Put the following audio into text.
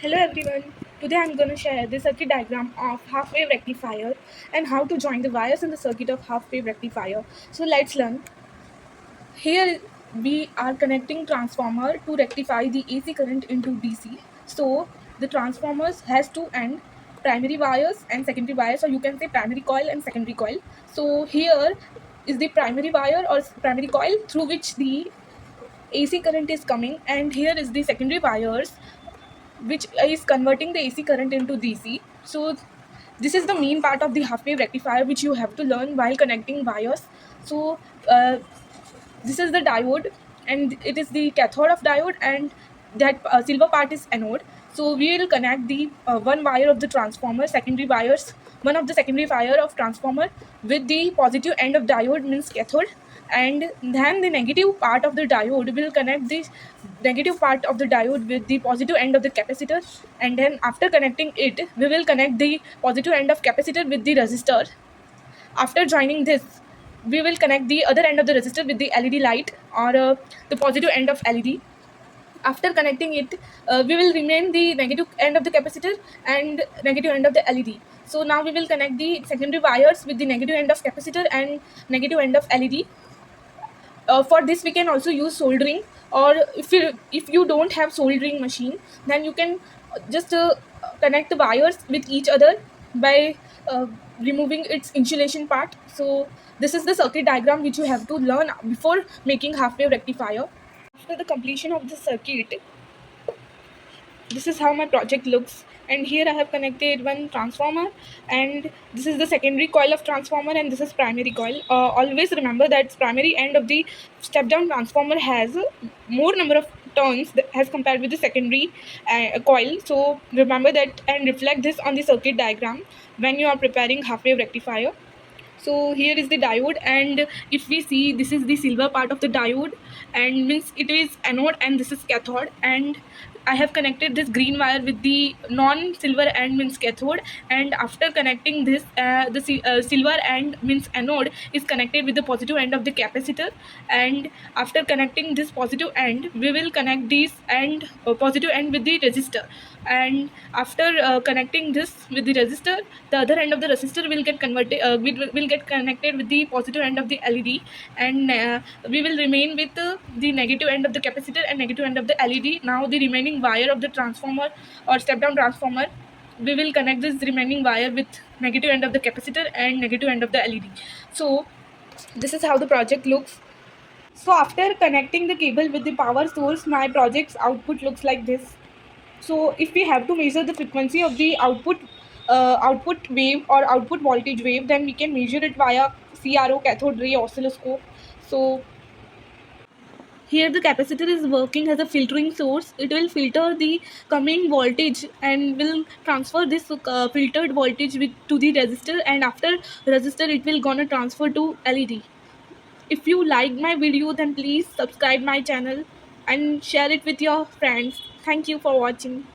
Hello everyone. Today I'm going to share the circuit diagram of half-wave rectifier and how to join the wires in the circuit of half-wave rectifier. So let's learn. Here we are connecting transformer to rectify the AC current into DC. So the transformers has two end primary wires and secondary wires, or you can say primary coil and secondary coil. So here is the primary wire or primary coil through which the AC current is coming, and here is the secondary wires which is converting the AC current into DC. So this is the main part of the half wave rectifier which you have to learn while connecting wires. So uh, this is the diode, and it is the cathode of diode, and that silver part is anode. So we will connect the one wire of the transformer, secondary wires, one of the secondary wire of transformer with the positive end of diode, means cathode, and then the negative part of the diode will connect the negative part of the diode with the positive end of the capacitor, and then after connecting it we will connect the positive end of capacitor with the resistor. After joining this, we will connect the other end of the resistor with the LED light, or the positive end of LED. After connecting it, we will remain the negative end of the capacitor and negative end of the LED. So now we will connect the secondary wires with the negative end of capacitor and negative end of LED. For this we can also use soldering, or if you don't have soldering machine, then you can just connect the wires with each other by uh, removing its insulation part. So this is the circuit diagram which you have to learn before making half wave rectifier. After the completion of the circuit, this is how my project looks, and here I have connected one transformer, and this is the secondary coil of transformer, and this is primary coil. Always remember that primary end of the step down transformer has more number of turns as compared with the secondary coil. So remember that and reflect this on the circuit diagram when you are preparing half wave rectifier. So here is the diode, and if we see, this is the silver part of the diode, and means it is anode and this is cathode, and I have connected this green wire with the non-silver end, means cathode, and after connecting this, silver end, means anode, is connected with the positive end of the capacitor, and after connecting this positive end, we will connect this end positive end with the resistor, and after connecting this with the resistor, the other end of the resistor will get converted, will get connected with the positive end of the LED, and we will remain with the negative end of the capacitor and negative end of the LED. Now the remaining wire of the transformer or step down transformer, we will connect this remaining wire with negative end of the capacitor and negative end of the LED. So this is how the project looks. So after connecting the cable with the power source, my project's output looks like this. So if we have to measure the frequency of the output wave or output voltage wave, then we can measure it via CRO, cathode ray oscilloscope. So here the capacitor is working as a filtering source. It will filter the coming voltage and will transfer this filtered voltage to the resistor, and after resistor it will gonna transfer to LED. If you like my video, then please subscribe my channel and share it with your friends. Thank you for watching.